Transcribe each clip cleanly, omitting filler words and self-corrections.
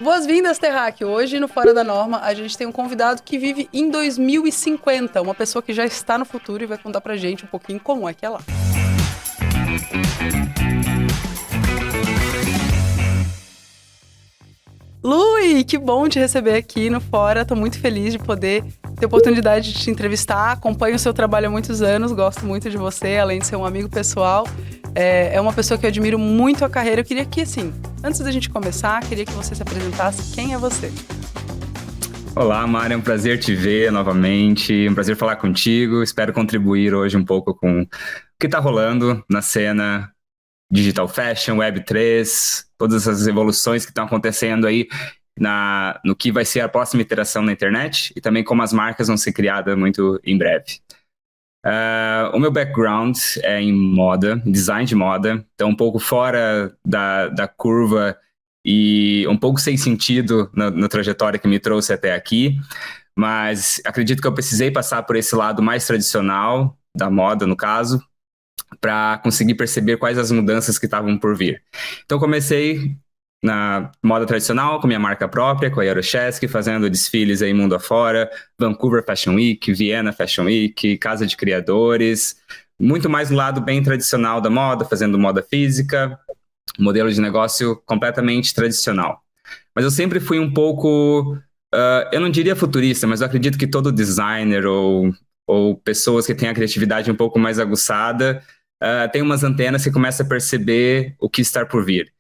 Boas-vindas, Terráqueo! Hoje, no Fora da Norma, a gente tem um convidado que vive em 2050, uma pessoa que já está no futuro e vai contar pra gente um pouquinho como é que é lá. Lui, que bom te receber aqui no Fora. Tô muito feliz de poder ter a oportunidade de te entrevistar. Acompanho o seu trabalho há muitos anos, gosto muito de você, além de ser um amigo pessoal. É uma pessoa que eu admiro muito a carreira. Eu queria que, assim, antes da gente começar, queria que você se apresentasse. Quem é você? Olá, Mari, é um prazer te ver novamente, um prazer falar contigo. Espero contribuir hoje um pouco com o que está rolando na cena Digital Fashion, Web3, todas as evoluções que estão acontecendo aí no que vai ser a próxima iteração na internet e também como as marcas vão ser criadas muito em breve. O meu background é em moda, design de moda, então um pouco fora da curva e um pouco sem sentido na trajetória que me trouxe até aqui, mas acredito que eu precisei passar por esse lado mais tradicional da moda, no caso, para conseguir perceber quais as mudanças que estavam por vir. Então comecei na moda tradicional, com minha marca própria, com a Eurochesky, fazendo desfiles aí mundo afora, Vancouver Fashion Week, Viena Fashion Week, Casa de Criadores, muito mais do lado bem tradicional da moda, fazendo moda física, modelo de negócio completamente tradicional. Mas eu sempre fui um pouco, eu não diria futurista, mas eu acredito que todo designer ou pessoas que têm a criatividade um pouco mais aguçada, tem umas antenas que começam a perceber o que está por vir.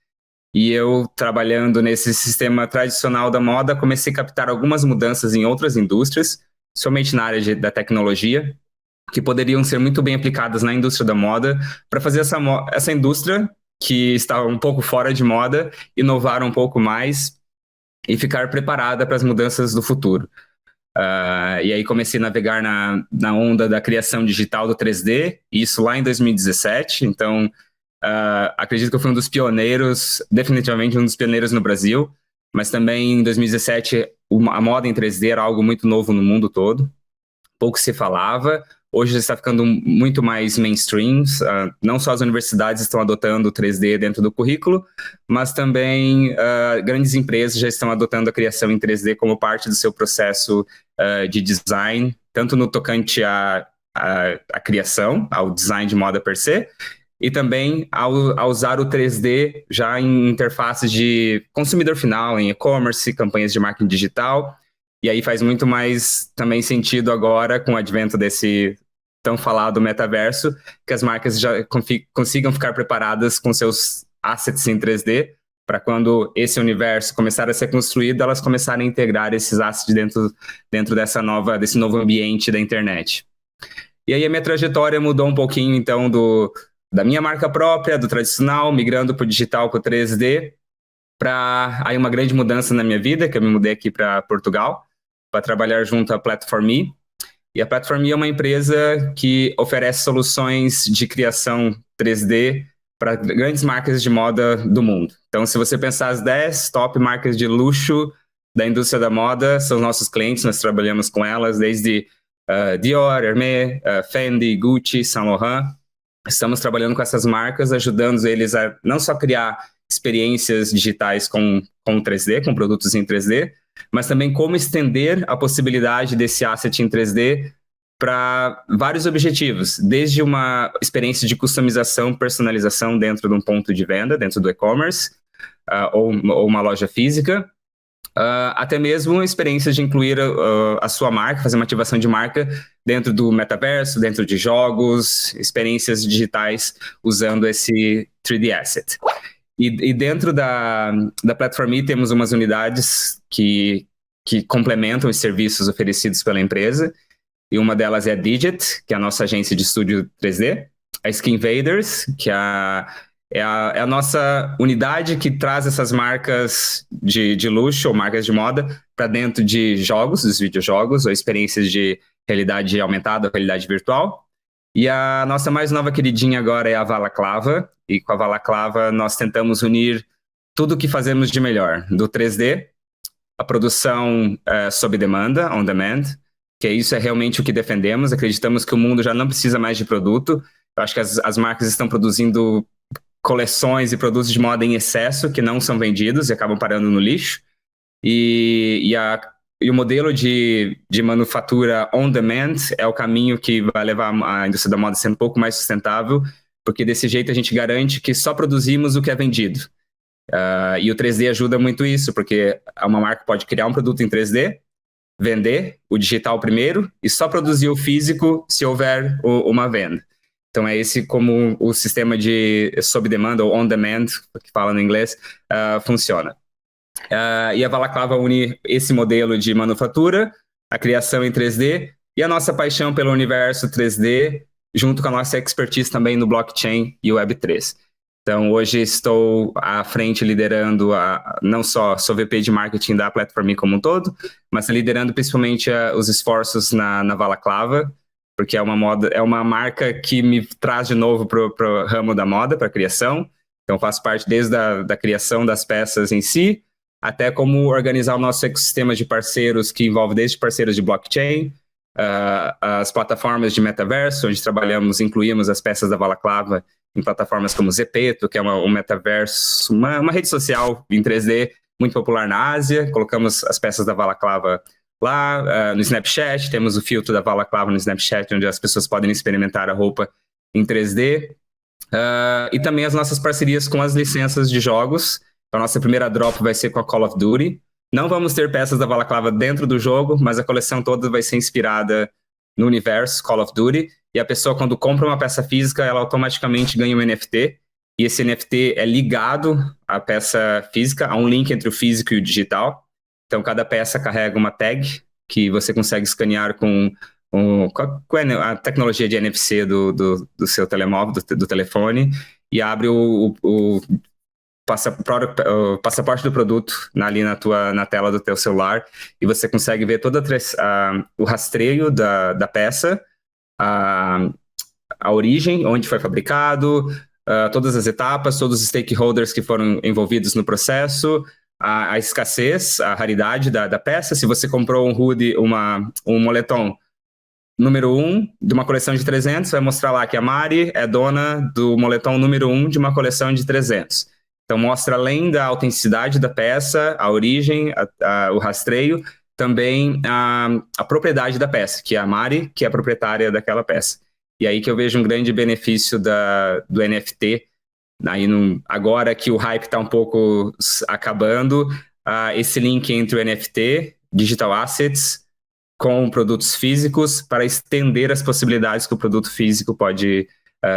E eu, trabalhando nesse sistema tradicional da moda, comecei a captar algumas mudanças em outras indústrias, somente na área da tecnologia, que poderiam ser muito bem aplicadas na indústria da moda, para fazer essa indústria, que está um pouco fora de moda, inovar um pouco mais e ficar preparada para as mudanças do futuro. E aí comecei a navegar na onda da criação digital do 3D, isso lá em 2017, então acredito que eu fui um dos pioneiros, definitivamente um dos pioneiros no Brasil, mas também em 2017 a moda em 3D era algo muito novo no mundo todo, pouco se falava, hoje está ficando muito mais mainstream, não só as universidades estão adotando o 3D dentro do currículo, mas também grandes empresas já estão adotando a criação em 3D como parte do seu processo de design, tanto no tocante à criação, ao design de moda per se, e também ao usar o 3D já em interfaces de consumidor final, em e-commerce, campanhas de marketing digital, e aí faz muito mais também sentido agora com o advento desse tão falado metaverso, que as marcas já consigam ficar preparadas com seus assets em 3D, para quando esse universo começar a ser construído, elas começarem a integrar esses assets dentro desse novo ambiente da internet. E aí a minha trajetória mudou um pouquinho, então, da minha marca própria, do tradicional, migrando para o digital, para o 3D, para aí uma grande mudança na minha vida, que eu me mudei aqui para Portugal, para trabalhar junto à Platform Me. E a Platform Me é uma empresa que oferece soluções de criação 3D para grandes marcas de moda do mundo. Então, se você pensar as 10 top marcas de luxo da indústria da moda, são nossos clientes, nós trabalhamos com elas desde Dior, Hermès, Fendi, Gucci, Saint Laurent. Estamos trabalhando com essas marcas, ajudando eles a não só criar experiências digitais com 3D, com produtos em 3D, mas também como estender a possibilidade desse asset em 3D para vários objetivos, desde uma experiência de customização, personalização dentro de um ponto de venda, dentro do e-commerce, ou uma loja física, até mesmo experiências de incluir a sua marca, fazer uma ativação de marca dentro do metaverso, dentro de jogos, experiências digitais usando esse 3D asset. E dentro da Platform Me temos umas unidades que complementam os serviços oferecidos pela empresa, e uma delas é a Digit, que é a nossa agência de estúdio 3D, a Skin Invaders, que é a nossa unidade que traz essas marcas de luxo ou marcas de moda para dentro de jogos, dos videojogos, ou experiências de realidade aumentada, realidade virtual. E a nossa mais nova queridinha agora é a Valaclava, e com a Valaclava nós tentamos unir tudo o que fazemos de melhor, do 3D, a produção sob demanda, on demand, que isso é realmente o que defendemos, acreditamos que o mundo já não precisa mais de produto, eu acho que as marcas estão produzindo coleções e produtos de moda em excesso que não são vendidos e acabam parando no lixo, E o modelo de manufatura on demand é o caminho que vai levar a indústria da moda a ser um pouco mais sustentável, porque desse jeito a gente garante que só produzimos o que é vendido. E o 3D ajuda muito isso, porque uma marca pode criar um produto em 3D, vender o digital primeiro e só produzir o físico se houver uma venda. Então é esse como o sistema de sob demanda ou on demand, que fala no inglês, funciona. E a Balaclava une esse modelo de manufatura, a criação em 3D e a nossa paixão pelo universo 3D, junto com a nossa expertise também no blockchain e o Web3. Então, hoje estou à frente liderando, não só sou VP de marketing da Platform como um todo, mas liderando principalmente os esforços na Balaclava, porque é uma marca que me traz de novo para o ramo da moda, para a criação. Então, faço parte desde da criação das peças em si, até como organizar o nosso ecossistema de parceiros, que envolve desde parceiros de blockchain, as plataformas de metaverso, onde incluímos as peças da Balaclava em plataformas como Zepeto, que é um metaverso, uma rede social em 3D muito popular na Ásia. Colocamos as peças da Balaclava lá. No Snapchat, temos o filtro da Balaclava no Snapchat, onde as pessoas podem experimentar a roupa em 3D. E também as nossas parcerias com as licenças de jogos. Então, a nossa primeira drop vai ser com a Call of Duty. Não vamos ter peças da Balaclava dentro do jogo, mas a coleção toda vai ser inspirada no universo Call of Duty. E a pessoa, quando compra uma peça física, ela automaticamente ganha um NFT. E esse NFT é ligado à peça física, a um link entre o físico e o digital. Então, cada peça carrega uma tag que você consegue escanear com a tecnologia de NFC do seu telemóvel, do telefone, e abre o passaporte do produto ali na tela do teu celular, e você consegue ver todo o rastreio da peça, a origem, onde foi fabricado, todas as etapas, todos os stakeholders que foram envolvidos no processo, a escassez, a raridade da peça. Se você comprou um hoodie, um moletom número 1 de uma coleção de 300, vai mostrar lá que a Mari é dona do moletom número 1 de uma coleção de 300. Então mostra, além da autenticidade da peça, a origem, o rastreio, também a propriedade da peça, que é a Mari, que é a proprietária daquela peça. E aí que eu vejo um grande benefício do NFT. Agora que o hype está um pouco acabando, esse link entre o NFT, Digital Assets, com produtos físicos, para estender as possibilidades que o produto físico pode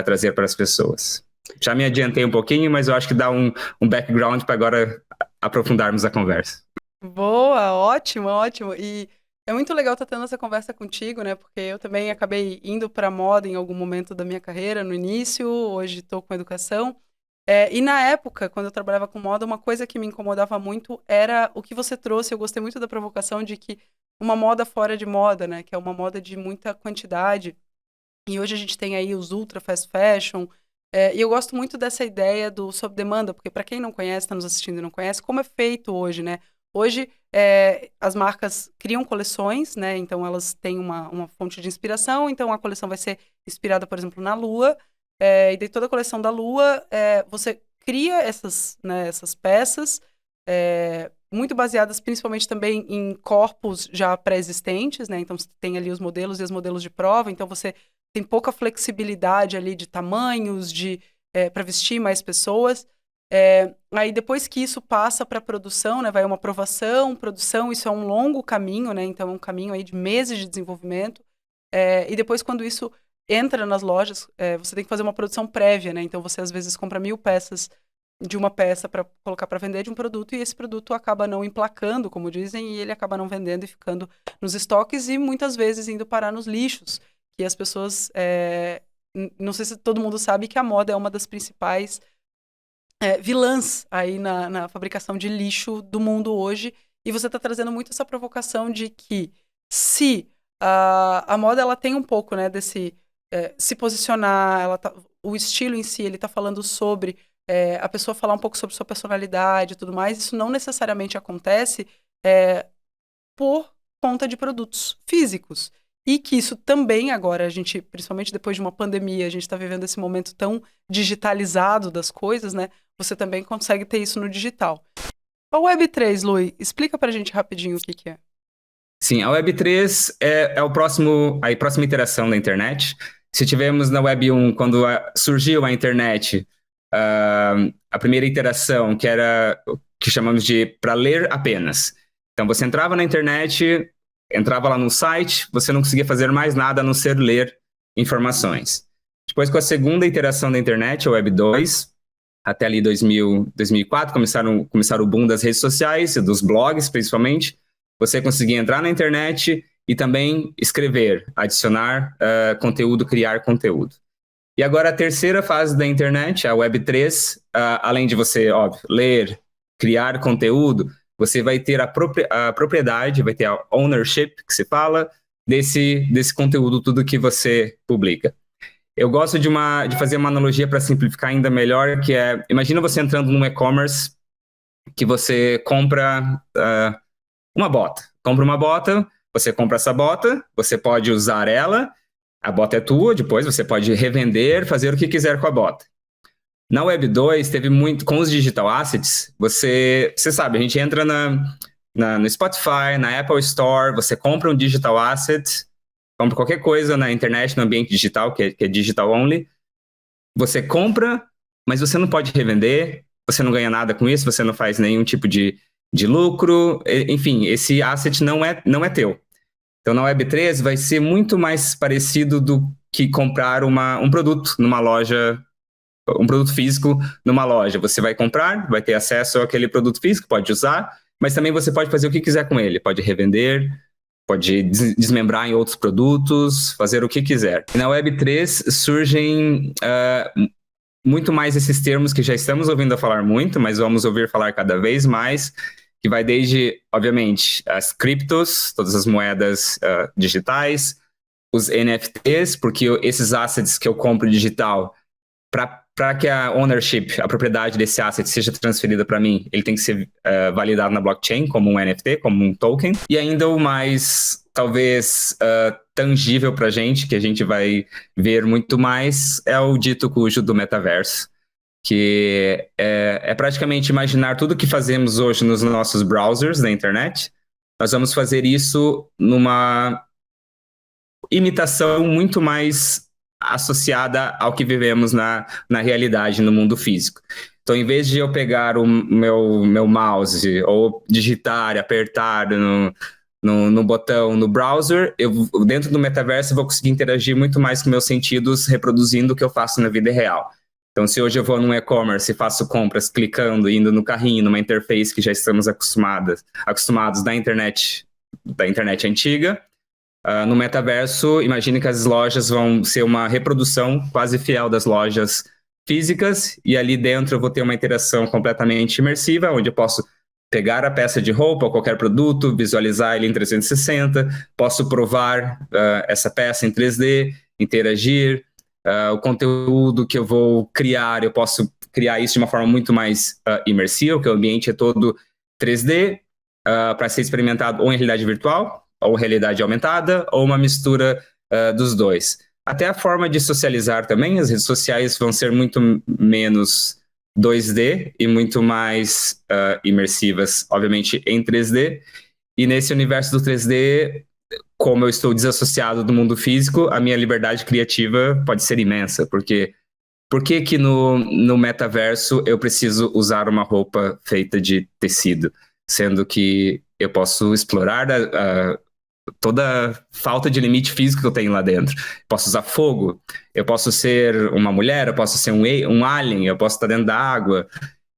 trazer para as pessoas. Já me adiantei um pouquinho, mas eu acho que dá um background para agora aprofundarmos a conversa. Boa, ótimo, ótimo. E é muito legal estar tendo essa conversa contigo, né? Porque eu também acabei indo para moda em algum momento da minha carreira, no início, hoje estou com educação. E na época, quando eu trabalhava com moda, uma coisa que me incomodava muito era o que você trouxe. Eu gostei muito da provocação de que uma moda fora de moda, né? Que é uma moda de muita quantidade. E hoje a gente tem aí os ultra fast fashion. E eu gosto muito dessa ideia do sob demanda, porque para quem não conhece, está nos assistindo e não conhece, como é feito hoje, né? Hoje, as marcas criam coleções, né? Então, elas têm uma fonte de inspiração. Então, a coleção vai ser inspirada, por exemplo, na Lua. E de toda a coleção da Lua, você cria essas peças, muito baseadas principalmente também em corpos já pré-existentes, né? Então, você tem ali os modelos e os modelos de prova. Então, você tem pouca flexibilidade ali de tamanhos, para vestir mais pessoas. Aí depois que isso passa para produção, né, vai uma aprovação, produção, isso é um longo caminho, né, então é um caminho aí de meses de desenvolvimento, e depois quando isso entra nas lojas, você tem que fazer uma produção prévia, né, então você às vezes compra 1.000 peças de uma peça para colocar para vender de um produto, e esse produto acaba não emplacando, como dizem, e ele acaba não vendendo e ficando nos estoques e muitas vezes indo parar nos lixos, que as pessoas, não sei se todo mundo sabe que a moda é uma das principais vilãs aí na fabricação de lixo do mundo hoje, e você está trazendo muito essa provocação de que se a moda ela tem um pouco, né, desse se posicionar, o estilo em si, ele está falando sobre a pessoa falar um pouco sobre sua personalidade e tudo mais, isso não necessariamente acontece por conta de produtos físicos. E que isso também agora, a gente, principalmente depois de uma pandemia, a gente está vivendo esse momento tão digitalizado das coisas, né? Você também consegue ter isso no digital. A Web3, Lui, explica pra gente rapidinho o que que é. Sim, a Web3 é a próxima iteração da internet. Se tivemos na Web 1, quando surgiu a internet, a primeira iteração, que era o que chamamos de para ler apenas. Então, você entrava na internet, entrava lá no site, você não conseguia fazer mais nada a não ser ler informações. Depois, com a segunda iteração da internet, a Web 2, até ali 2004, começaram o boom das redes sociais, dos blogs principalmente. Você conseguia entrar na internet e também escrever, adicionar conteúdo, criar conteúdo. E agora a terceira fase da internet, a Web 3, além de você, óbvio, ler, criar conteúdo, você vai ter a propriedade, vai ter a ownership, que se fala, desse conteúdo, tudo que você publica. Eu gosto de fazer uma analogia para simplificar ainda melhor, que é, imagina você entrando num e-commerce que você compra uma bota. Compra uma bota, você compra essa bota, você pode usar ela, a bota é tua, depois você pode revender, fazer o que quiser com a bota. Na Web 2, teve muito, com os digital assets, você sabe, a gente entra no Spotify, na Apple Store, você compra um digital asset, compra qualquer coisa na internet, no ambiente digital, que é digital only, você compra, mas você não pode revender, você não ganha nada com isso, você não faz nenhum tipo de lucro, enfim, esse asset não é teu. Então, na Web 3 vai ser muito mais parecido do que comprar um produto numa loja, um produto físico numa loja. Você vai comprar, vai ter acesso àquele produto físico, pode usar, mas também você pode fazer o que quiser com ele, pode revender, pode desmembrar em outros produtos, fazer o que quiser. E na Web 3 surgem muito mais esses termos que já estamos ouvindo falar muito, mas vamos ouvir falar cada vez mais, que vai desde, obviamente, as criptos, todas as moedas digitais, os NFTs, porque esses assets que eu compro digital, para que a ownership, a propriedade desse asset seja transferida para mim, ele tem que ser validado na blockchain como um NFT, como um token. E ainda o mais, talvez, tangível para a gente, que a gente vai ver muito mais, é o dito cujo do metaverso, que é praticamente imaginar tudo que fazemos hoje nos nossos browsers da internet. Nós vamos fazer isso numa imitação muito mais associada ao que vivemos na realidade, no mundo físico. Então, em vez de eu pegar o meu mouse ou digitar, apertar no botão no browser, dentro do metaverso eu vou conseguir interagir muito mais com meus sentidos, reproduzindo o que eu faço na vida real. Então, se hoje eu vou num e-commerce e faço compras clicando, indo no carrinho, numa interface que já estamos acostumados da internet antiga, no metaverso, imagine que as lojas vão ser uma reprodução quase fiel das lojas físicas, e ali dentro eu vou ter uma interação completamente imersiva, onde eu posso pegar a peça de roupa ou qualquer produto, visualizar ele em 360, posso provar essa peça em 3D, interagir, o conteúdo que eu vou criar, eu posso criar isso de uma forma muito mais imersiva, porque o ambiente é todo 3D, para ser experimentado ou em realidade virtual, ou realidade aumentada, ou uma mistura dos dois. Até a forma de socializar também, as redes sociais vão ser muito menos 2D e muito mais imersivas, obviamente, em 3D. E nesse universo do 3D, como eu estou desassociado do mundo físico, a minha liberdade criativa pode ser imensa, porque por que no metaverso eu preciso usar uma roupa feita de tecido, sendo que eu posso explorar toda falta de limite físico que eu tenho lá dentro. Posso usar fogo, eu posso ser uma mulher, eu posso ser um alien, eu posso estar dentro da água.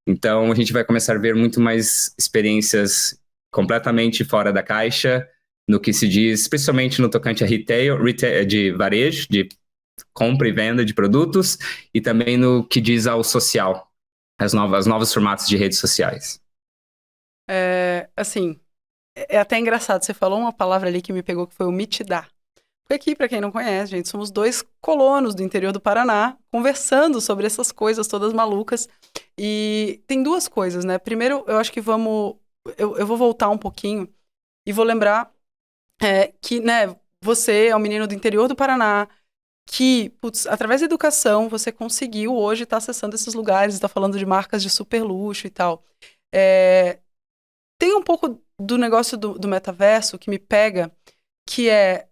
Então a gente vai começar a ver muito mais experiências completamente fora da caixa, no que se diz, principalmente no tocante a retail de varejo, de compra e venda de produtos, e também no que diz ao social, os novos formatos de redes sociais. Assim, é até engraçado, você falou uma palavra ali que me pegou, que foi o mitidar. Porque aqui, para quem não conhece, gente, somos dois colonos do interior do Paraná, conversando sobre essas coisas todas malucas. E tem duas coisas, né? Primeiro, eu acho que eu vou voltar um pouquinho e vou lembrar que, né, você é um menino do interior do Paraná, que, putz, através da educação, você conseguiu hoje estar acessando esses lugares, está falando de marcas de super luxo e tal. tem um pouco do negócio do metaverso que me pega, que é,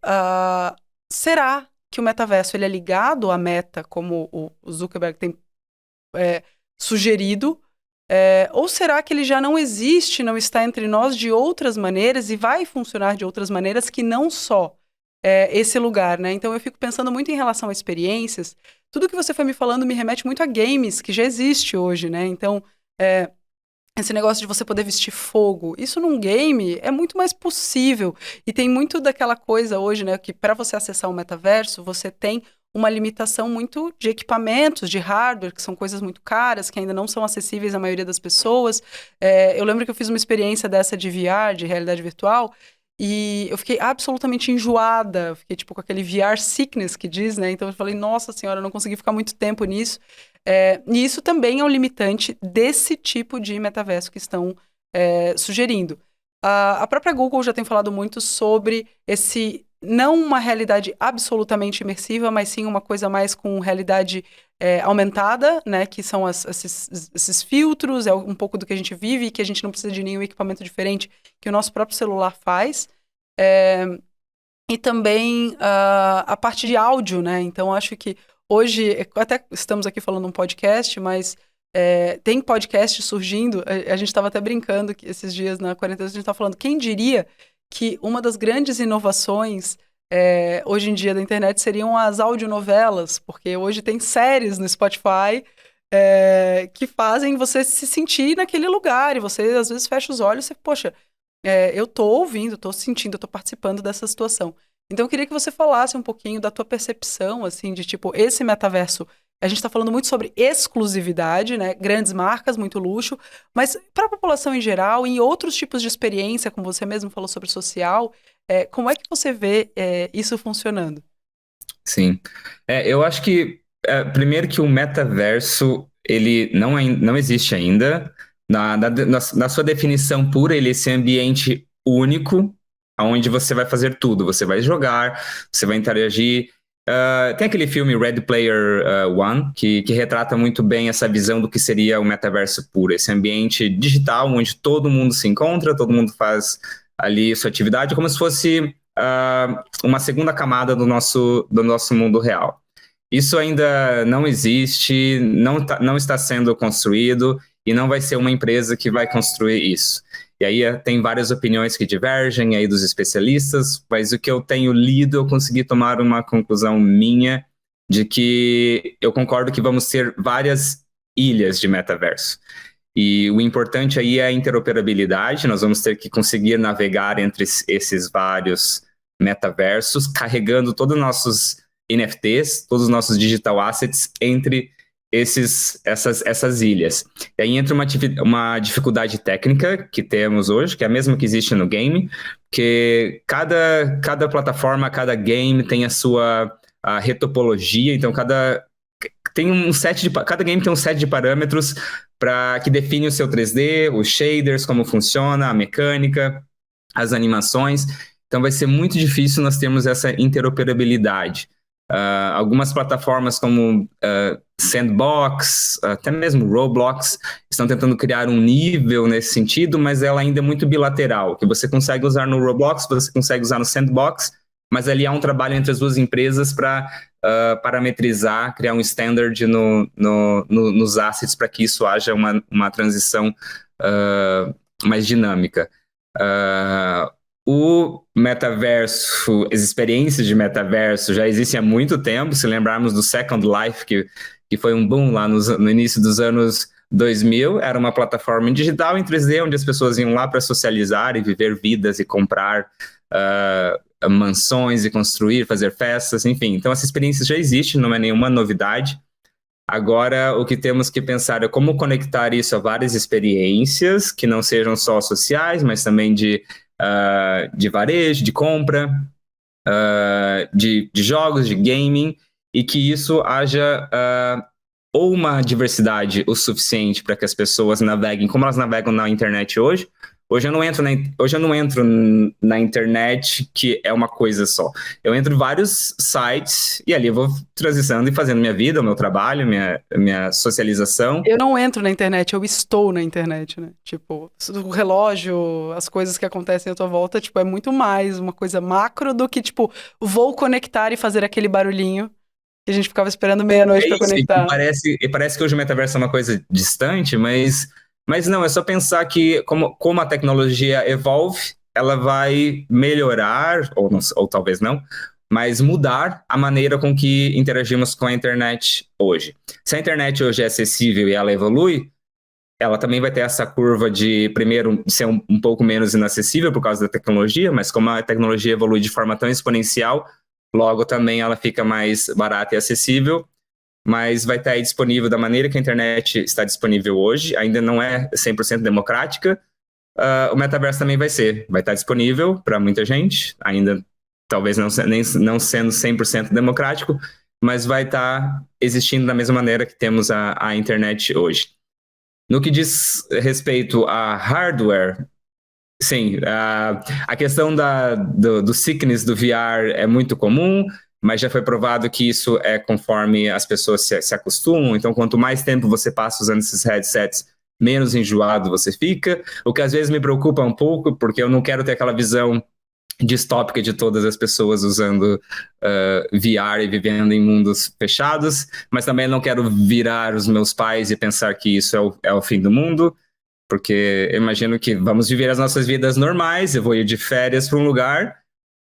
será que o metaverso ele é ligado à Meta, como o Zuckerberg tem sugerido, ou será que ele já não existe, não está entre nós de outras maneiras e vai funcionar de outras maneiras que não só esse lugar, né? Então eu fico pensando muito em relação a experiências. Tudo que você foi me falando me remete muito a games, que já existe hoje, né? Então, esse negócio de você poder vestir fogo, isso num game é muito mais possível. E tem muito daquela coisa hoje, né, que para você acessar o metaverso, você tem uma limitação muito de equipamentos, de hardware, que são coisas muito caras, que ainda não são acessíveis à maioria das pessoas. Eu lembro que eu fiz uma experiência dessa de VR, de realidade virtual, e eu fiquei absolutamente enjoada. Eu fiquei, tipo, com aquele VR sickness que diz, né? Então eu falei, nossa senhora, eu não consegui ficar muito tempo nisso. E isso também é um limitante desse tipo de metaverso que estão sugerindo. A própria Google já tem falado muito sobre não uma realidade absolutamente imersiva, mas sim uma coisa mais com realidade aumentada, né? Que são esses filtros, é um pouco do que a gente vive, que a gente não precisa de nenhum equipamento diferente que o nosso próprio celular faz. E também a parte de áudio, né? Então, acho que hoje, até estamos aqui falando um podcast, mas tem podcast surgindo. A gente estava até brincando que esses dias na quarentena, a gente estava falando, quem diria que uma das grandes inovações hoje em dia da internet seriam as audionovelas, porque hoje tem séries no Spotify que fazem você se sentir naquele lugar, e você às vezes fecha os olhos e você, poxa, eu tô ouvindo, tô sentindo, eu tô participando dessa situação. Então eu queria que você falasse um pouquinho da tua percepção, assim, de tipo, esse metaverso, a gente tá falando muito sobre exclusividade, né, grandes marcas, muito luxo, mas para a população em geral, em outros tipos de experiência, como você mesmo falou sobre social, como é que você vê isso funcionando? Sim. Eu acho que, primeiro que o metaverso, ele não existe ainda. Na sua definição pura, ele é esse ambiente único, onde você vai fazer tudo. Você vai jogar, você vai interagir. Tem aquele filme Ready Player One, que retrata muito bem essa visão do que seria o metaverso puro. Esse ambiente digital, onde todo mundo se encontra, todo mundo faz ali sua atividade, como se fosse uma segunda camada do nosso mundo real. Isso ainda não existe, não está sendo construído e não vai ser uma empresa que vai construir isso. E aí tem várias opiniões que divergem aí dos especialistas, mas o que eu tenho lido, eu consegui tomar uma conclusão minha de que eu concordo que vamos ter várias ilhas de metaverso. E o importante aí é a interoperabilidade, nós vamos ter que conseguir navegar entre esses vários metaversos, carregando todos os nossos NFTs, todos os nossos digital assets entre essas ilhas. E aí entra uma dificuldade técnica que temos hoje, que é a mesma que existe no game, que cada plataforma, cada game tem a retopologia, então cada game tem um set de parâmetros que define o seu 3D, os shaders, como funciona, a mecânica, as animações. Então vai ser muito difícil nós termos essa interoperabilidade. Algumas plataformas como Sandbox, até mesmo Roblox, estão tentando criar um nível nesse sentido, mas ela ainda é muito bilateral, que você consegue usar no Roblox, você consegue usar no Sandbox, mas ali há um trabalho entre as duas empresas para parametrizar, criar um standard nos assets para que isso haja uma transição mais dinâmica. O metaverso, as experiências de metaverso já existem há muito tempo. Se lembrarmos do Second Life, que foi um boom lá no início dos anos 2000, era uma plataforma digital em 3D, onde as pessoas iam lá para socializar e viver vidas e comprar mansões e construir, fazer festas, enfim. Então essa experiência já existe, não é nenhuma novidade. Agora, o que temos que pensar é como conectar isso a várias experiências, que não sejam só sociais, mas também de varejo, de compra, de jogos, de gaming, e que isso haja ou uma diversidade o suficiente para que as pessoas naveguem como elas navegam na internet hoje, Hoje eu não entro na internet, que é uma coisa só. Eu entro em vários sites e ali eu vou transitando e fazendo minha vida, o meu trabalho, minha socialização. Eu não entro na internet, eu estou na internet, né? Tipo, o relógio, as coisas que acontecem à tua volta, tipo, é muito mais uma coisa macro do que, tipo, vou conectar e fazer aquele barulhinho que a gente ficava esperando meia-noite É pra isso, conectar. e parece que hoje o metaverso é uma coisa distante, mas não, é só pensar que como a tecnologia evolve, ela vai melhorar, ou talvez não, mas mudar a maneira com que interagimos com a internet hoje. Se a internet hoje é acessível e ela evolui, ela também vai ter essa curva de, primeiro, ser um pouco menos inacessível por causa da tecnologia, mas como a tecnologia evolui de forma tão exponencial, logo também ela fica mais barata e acessível, mas vai estar aí disponível da maneira que a internet está disponível hoje, ainda não é 100% democrática. O metaverso também vai estar disponível para muita gente, ainda talvez não sendo 100% democrático, mas vai estar existindo da mesma maneira que temos a internet hoje. No que diz respeito a hardware, sim, a questão do sickness do VR é muito comum, mas já foi provado que isso é conforme as pessoas se acostumam. Então, quanto mais tempo você passa usando esses headsets, menos enjoado você fica. O que às vezes me preocupa um pouco, porque eu não quero ter aquela visão distópica de todas as pessoas usando VR e vivendo em mundos fechados, mas também não quero virar os meus pais e pensar que isso é o fim do mundo, porque eu imagino que vamos viver as nossas vidas normais, eu vou ir de férias para um lugar,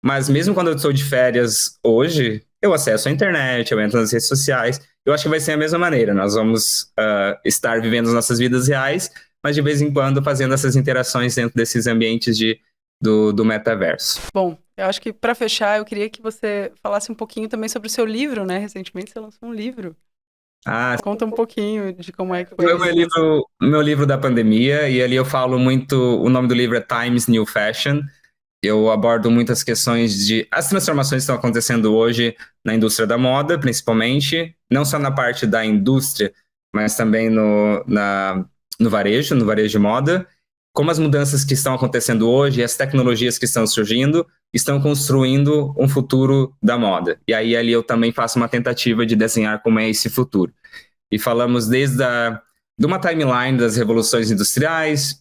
mas mesmo quando eu estou de férias hoje, eu acesso a internet, eu entro nas redes sociais, eu acho que vai ser a mesma maneira, nós vamos estar vivendo as nossas vidas reais, mas de vez em quando fazendo essas interações dentro desses ambientes do metaverso. Bom, eu acho que pra fechar, eu queria que você falasse um pouquinho também sobre o seu livro, né? Recentemente você lançou um livro. Ah, Conta um pouquinho de como é que foi foi esse meu livro da pandemia, e ali eu falo muito, o nome do livro é Times New Fashion. Eu abordo muitas questões de as transformações que estão acontecendo hoje na indústria da moda, principalmente, não só na parte da indústria, mas também no varejo de moda, como as mudanças que estão acontecendo hoje e as tecnologias que estão surgindo estão construindo um futuro da moda. E aí ali eu também faço uma tentativa de desenhar como é esse futuro. E falamos de uma timeline das revoluções industriais,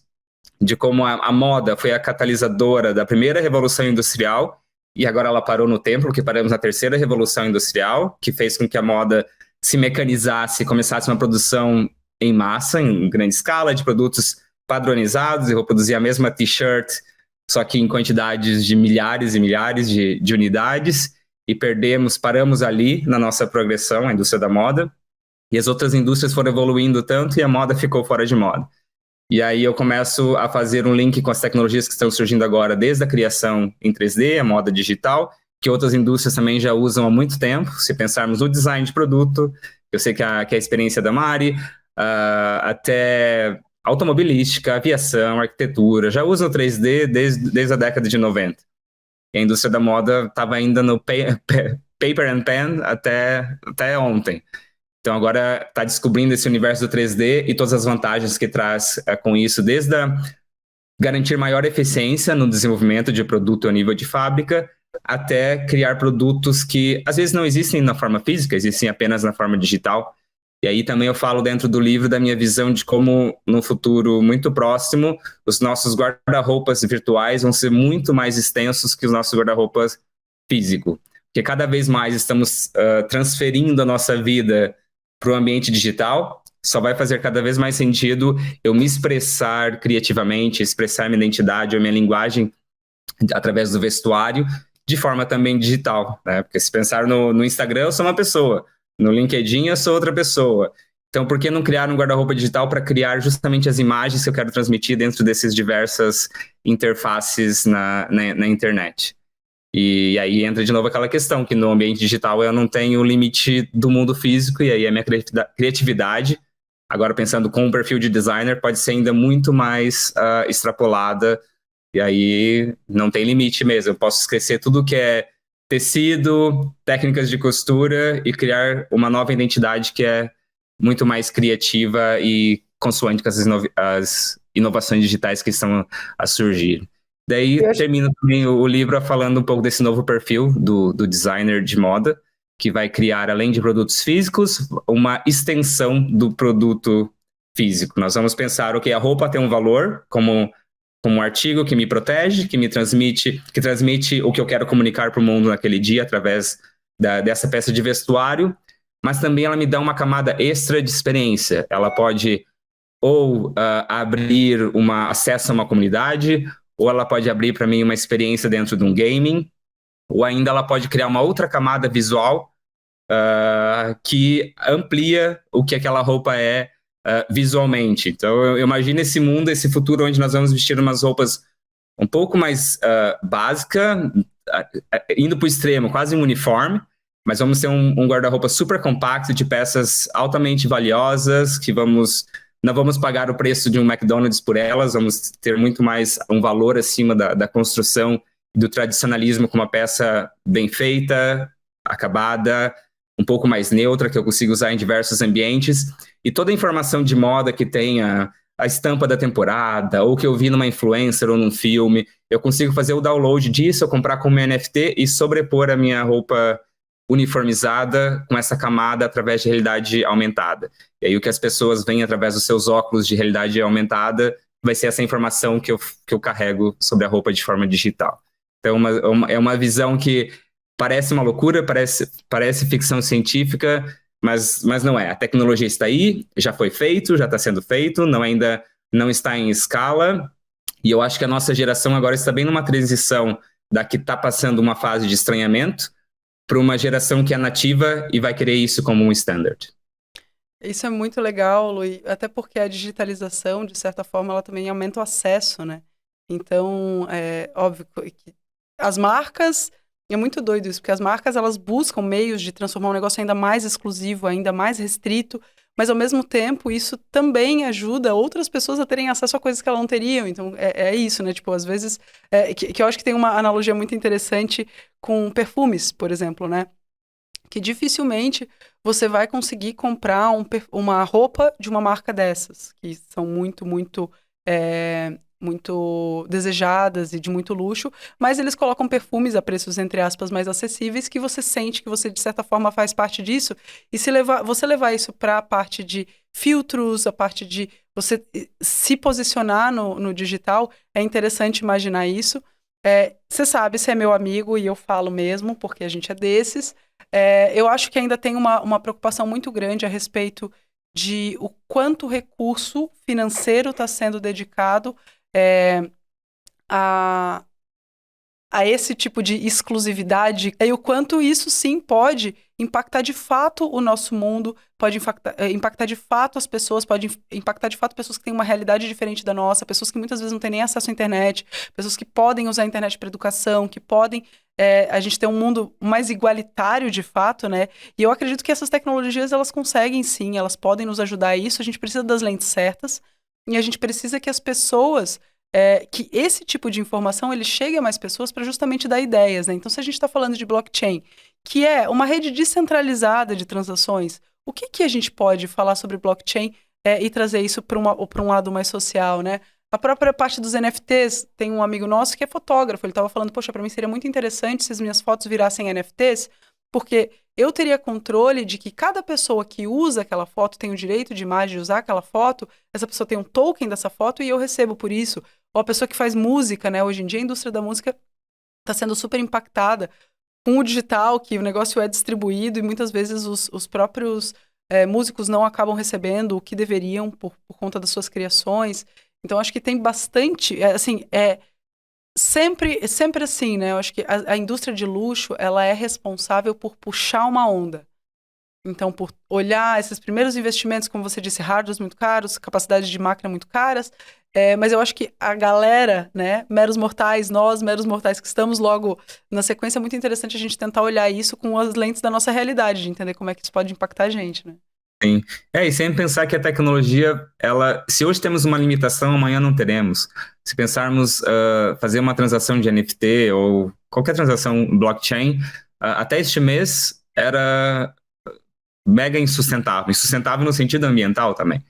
de como a moda foi a catalisadora da primeira revolução industrial, e agora ela parou no tempo, porque paramos na terceira revolução industrial, que fez com que a moda se mecanizasse, começasse uma produção em massa, em grande escala, de produtos padronizados. Eu vou produzir a mesma t-shirt, só que em quantidades de milhares e milhares de unidades, e paramos ali na nossa progressão, a indústria da moda, e as outras indústrias foram evoluindo tanto e a moda ficou fora de moda. E aí eu começo a fazer um link com as tecnologias que estão surgindo agora, desde a criação em 3D, a moda digital, que outras indústrias também já usam há muito tempo. Se pensarmos no design de produto, eu sei que a experiência da Mari, até automobilística, aviação, arquitetura, já usam 3D desde a década de 90. E a indústria da moda estava ainda no paper and pen até ontem. Então agora está descobrindo esse universo do 3D e todas as vantagens que traz com isso, desde garantir maior eficiência no desenvolvimento de produto a nível de fábrica, até criar produtos que às vezes não existem na forma física, existem apenas na forma digital. E aí também eu falo dentro do livro da minha visão de como, no futuro muito próximo, os nossos guarda-roupas virtuais vão ser muito mais extensos que os nossos guarda-roupas físicos. Porque cada vez mais estamos transferindo a nossa vida para o ambiente digital, só vai fazer cada vez mais sentido eu me expressar criativamente, expressar minha identidade ou minha linguagem através do vestuário, de forma também digital, né? Porque se pensar no Instagram, eu sou uma pessoa, no LinkedIn eu sou outra pessoa. Então, por que não criar um guarda-roupa digital para criar justamente as imagens que eu quero transmitir dentro dessas diversas interfaces na internet? E aí entra de novo aquela questão que no ambiente digital eu não tenho o limite do mundo físico, e aí a minha criatividade, agora pensando com um perfil de designer, pode ser ainda muito mais extrapolada, e aí não tem limite mesmo. Eu posso esquecer tudo que é tecido, técnicas de costura e criar uma nova identidade que é muito mais criativa e consoante com as inovações digitais que estão a surgir. Daí termina também o livro falando um pouco desse novo perfil do designer de moda, que vai criar, além de produtos físicos, uma extensão do produto físico. Nós vamos pensar, ok, a roupa tem um valor como um artigo que me protege, que transmite o que eu quero comunicar para o mundo naquele dia através dessa peça de vestuário, mas também ela me dá uma camada extra de experiência. Ela pode ou abrir acesso a uma comunidade, ou ela pode abrir para mim uma experiência dentro de um gaming, ou ainda ela pode criar uma outra camada visual que amplia o que aquela roupa é visualmente. Então, eu imagino esse mundo, esse futuro onde nós vamos vestir umas roupas um pouco mais básica, indo para o extremo, quase um uniforme, mas vamos ter um guarda-roupa super compacto de peças altamente valiosas, que não vamos pagar o preço de um McDonald's por elas, vamos ter muito mais um valor acima da construção e do tradicionalismo com uma peça bem feita, acabada, um pouco mais neutra, que eu consigo usar em diversos ambientes. E toda a informação de moda que tenha a estampa da temporada, ou que eu vi numa influencer ou num filme, eu consigo fazer o download disso, eu comprar como NFT e sobrepor a minha roupa uniformizada com essa camada através de realidade aumentada. E aí o que as pessoas veem através dos seus óculos de realidade aumentada vai ser essa informação que eu carrego sobre a roupa de forma digital. Então é uma visão que parece uma loucura, parece ficção científica, mas não é. A tecnologia está aí, já foi feito, já está sendo feito, ainda não está em escala, e eu acho que a nossa geração agora está bem numa transição da que está passando uma fase de estranhamento para uma geração que é nativa e vai querer isso como um standard. Isso é muito legal, Luiz, até porque a digitalização, de certa forma, ela também aumenta o acesso, né? Então, é óbvio que as marcas, é muito doido isso, porque as marcas, elas buscam meios de transformar um negócio ainda mais exclusivo, ainda mais restrito, mas ao mesmo tempo isso também ajuda outras pessoas a terem acesso a coisas que elas não teriam. Então é isso, né? Tipo, às vezes, que eu acho que tem uma analogia muito interessante com perfumes, por exemplo, né? Que dificilmente você vai conseguir comprar uma roupa de uma marca dessas, que são muito, muito, muito desejadas e de muito luxo, mas eles colocam perfumes a preços, entre aspas, mais acessíveis, que você sente que você, de certa forma, faz parte disso. E você levar isso para a parte de filtros, a parte de você se posicionar no digital, é interessante imaginar isso. Você sabe, você é meu amigo e eu falo mesmo, porque a gente é desses. Eu acho que ainda tem uma preocupação muito grande a respeito de o quanto recurso financeiro está sendo dedicado a esse tipo de exclusividade, e o quanto isso sim pode impactar de fato o nosso mundo, pode impactar de fato as pessoas, pode impactar de fato pessoas que têm uma realidade diferente da nossa, pessoas que muitas vezes não têm nem acesso à internet, pessoas que podem usar a internet para educação, que podem a gente ter um mundo mais igualitário de fato, né? E eu acredito que essas tecnologias, elas conseguem sim, elas podem nos ajudar a isso, a gente precisa das lentes certas, e a gente precisa que as pessoas que esse tipo de informação ele chegue a mais pessoas para justamente dar ideias, né? Então, se a gente está falando de blockchain, que é uma rede descentralizada de transações, o que a gente pode falar sobre blockchain e trazer isso para um lado mais social, né? A própria parte dos NFTs, tem um amigo nosso que é fotógrafo, ele estava falando, poxa, para mim seria muito interessante se as minhas fotos virassem NFTs, porque eu teria controle de que cada pessoa que usa aquela foto tem o direito de imagem de usar aquela foto, essa pessoa tem um token dessa foto e eu recebo por isso. Ou a pessoa que faz música, né? Hoje em dia a indústria da música está sendo super impactada com o digital, que o negócio é distribuído e muitas vezes os próprios músicos não acabam recebendo o que deveriam por conta das suas criações. Então acho que tem bastante, sempre assim, né? Eu acho que a indústria de luxo, ela é responsável por puxar uma onda. Então, por olhar esses primeiros investimentos, como você disse, hardwares muito caros, capacidade de máquina muito caras, mas eu acho que a galera, né, meros mortais que estamos logo na sequência, é muito interessante a gente tentar olhar isso com as lentes da nossa realidade, de entender como é que isso pode impactar a gente, né? Sim. E sem pensar que a tecnologia, se hoje temos uma limitação, amanhã não teremos. Se pensarmos fazer uma transação de NFT ou qualquer transação blockchain, até este mês era mega insustentável no sentido ambiental também.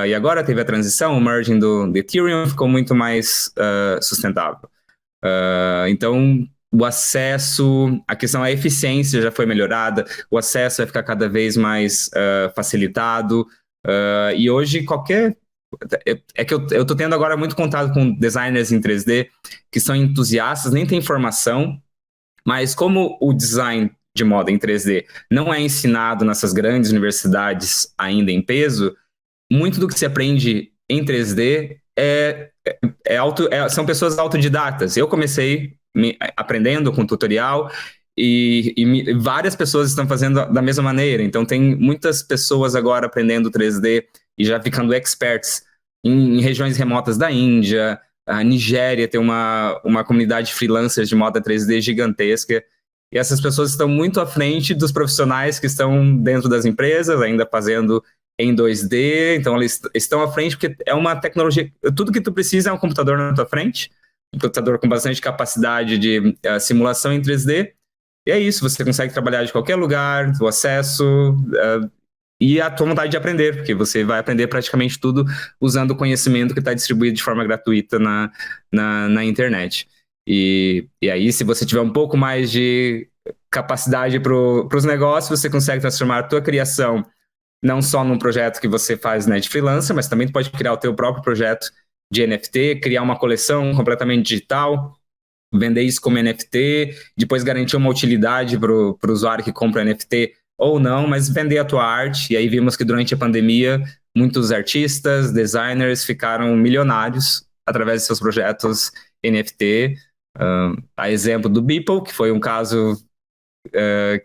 E agora teve a transição, o merging do Ethereum ficou muito mais sustentável. Então, o acesso, a questão da eficiência já foi melhorada, o acesso vai ficar cada vez mais facilitado. E hoje, é que eu tô tendo agora muito contato com designers em 3D que são entusiastas, nem tem formação, mas como o design de moda em 3D não é ensinado nessas grandes universidades ainda em peso, muito do que se aprende em 3D são pessoas autodidatas. Eu comecei aprendendo com tutorial e várias pessoas estão fazendo da mesma maneira. Então, tem muitas pessoas agora aprendendo 3D e já ficando experts em regiões remotas da Índia. A Nigéria tem uma comunidade de freelancers de moda 3D gigantesca. E essas pessoas estão muito à frente dos profissionais que estão dentro das empresas, ainda fazendo em 2D, então eles estão à frente porque é uma tecnologia, tudo que tu precisa é um computador na tua frente, um computador com bastante capacidade de simulação em 3D, e é isso, você consegue trabalhar de qualquer lugar, o acesso e a tua vontade de aprender, porque você vai aprender praticamente tudo usando o conhecimento que está distribuído de forma gratuita na internet. E aí, se você tiver um pouco mais de capacidade para os negócios, você consegue transformar a tua criação não só num projeto que você faz, né, de freelancer, mas também tu pode criar o teu próprio projeto de NFT, criar uma coleção completamente digital, vender isso como NFT, depois garantir uma utilidade para o usuário que compra NFT ou não, mas vender a tua arte. E aí vimos que durante a pandemia, muitos artistas, designers ficaram milionários através de seus projetos NFT. A exemplo do Beeple, que foi um caso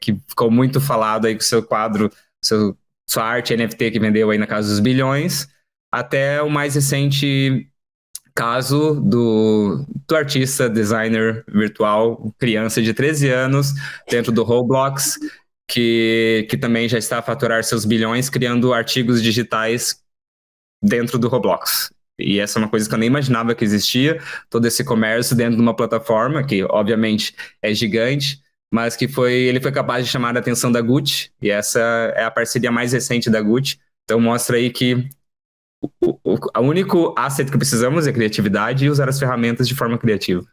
que ficou muito falado aí com o seu quadro, sua arte NFT que vendeu aí na casa dos bilhões, até o mais recente caso do artista, designer virtual, criança de 13 anos, dentro do Roblox, que também já está a faturar seus bilhões criando artigos digitais dentro do Roblox. E essa é uma coisa que eu nem imaginava que existia, todo esse comércio dentro de uma plataforma, que obviamente é gigante, mas que ele foi capaz de chamar a atenção da Gucci, e essa é a parceria mais recente da Gucci. Então mostra aí que o único asset que precisamos é criatividade e usar as ferramentas de forma criativa.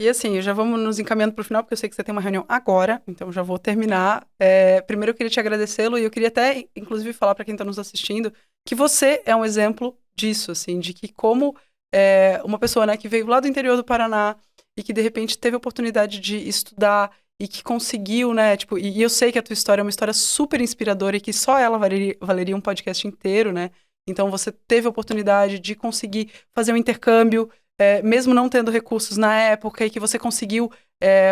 E assim, já vamos nos encaminhando para o final, porque eu sei que você tem uma reunião agora, então já vou terminar. Primeiro eu queria te agradecê-lo e eu queria até, inclusive, falar para quem está nos assistindo que você é um exemplo disso, assim, de que como uma pessoa, né, que veio lá do interior do Paraná e que de repente teve a oportunidade de estudar e que conseguiu, né, tipo, e eu sei que a tua história é uma história super inspiradora e que só ela valeria um podcast inteiro, né? Então você teve a oportunidade de conseguir fazer um intercâmbio, mesmo não tendo recursos na época, e que você conseguiu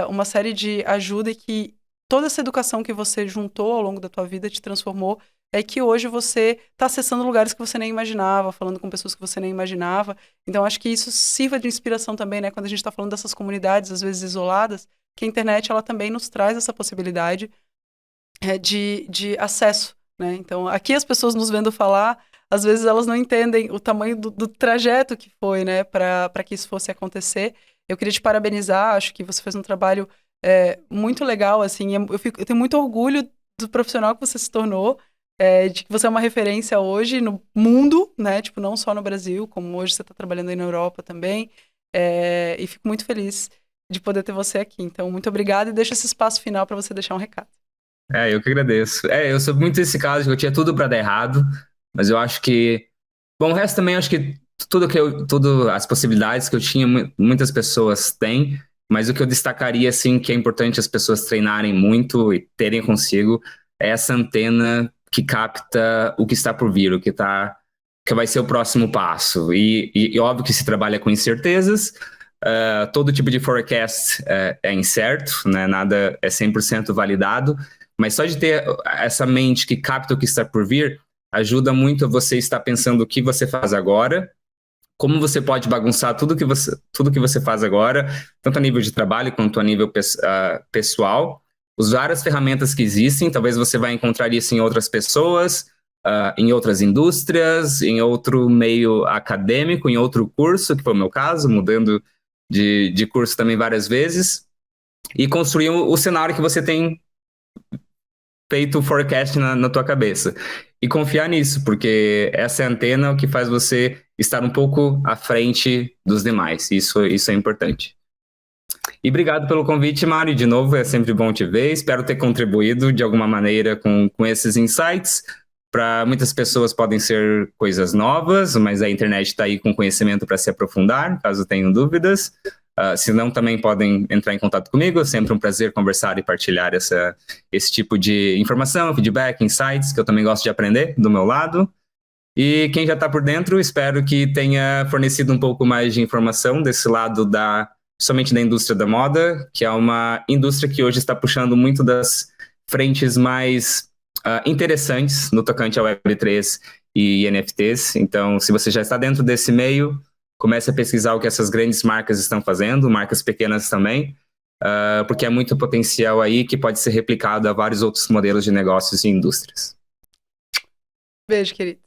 uma série de ajuda e que toda essa educação que você juntou ao longo da tua vida te transformou, que hoje você está acessando lugares que você nem imaginava, falando com pessoas que você nem imaginava. Então, acho que isso sirva de inspiração também, né? Quando a gente está falando dessas comunidades, às vezes isoladas, que a internet, ela também nos traz essa possibilidade de acesso, né? Então, aqui as pessoas nos vendo falar, às vezes elas não entendem o tamanho do trajeto que foi, né, para que isso fosse acontecer. Eu queria te parabenizar, acho que você fez um trabalho muito legal, assim, eu tenho muito orgulho do profissional que você se tornou, de que você é uma referência hoje no mundo, né, tipo, não só no Brasil, como hoje você está trabalhando aí na Europa também, e fico muito feliz de poder ter você aqui. Então, muito obrigada e deixo esse espaço final para você deixar um recado. Eu que agradeço. Eu sou muito esse caso que eu tinha tudo para dar errado, mas eu acho que... Bom, o resto também, eu acho que tudo as possibilidades que eu tinha, muitas pessoas têm, mas o que eu destacaria, assim, que é importante as pessoas treinarem muito e terem consigo, é essa antena que capta o que está por vir, que vai ser o próximo passo. E óbvio que se trabalha com incertezas, todo tipo de forecast é incerto, né? Nada é 100% validado, mas só de ter essa mente que capta o que está por vir, ajuda muito a você estar pensando o que você faz agora, como você pode bagunçar tudo que você faz agora, tanto a nível de trabalho quanto a nível pessoal. Usar as ferramentas que existem, talvez você vai encontrar isso em outras pessoas, em outras indústrias, em outro meio acadêmico, em outro curso, que foi o meu caso, mudando de curso também várias vezes, e construir o cenário que você tem feito o forecast na tua cabeça. E confiar nisso, porque essa é a antena o que faz você estar um pouco à frente dos demais. Isso é importante. E obrigado pelo convite, Mário. De novo, é sempre bom te ver. Espero ter contribuído de alguma maneira com esses insights. Para muitas pessoas podem ser coisas novas, mas a internet está aí com conhecimento para se aprofundar, caso tenham dúvidas. Se não, também podem entrar em contato comigo. É sempre um prazer conversar e partilhar esse tipo de informação, feedback, insights, que eu também gosto de aprender do meu lado. E quem já está por dentro, espero que tenha fornecido um pouco mais de informação desse lado somente da indústria da moda, que é uma indústria que hoje está puxando muito das frentes mais interessantes no tocante ao Web3 e NFTs. Então, se você já está dentro desse meio, comece a pesquisar o que essas grandes marcas estão fazendo, marcas pequenas também, porque há muito potencial aí que pode ser replicado a vários outros modelos de negócios e indústrias. Beijo, querido.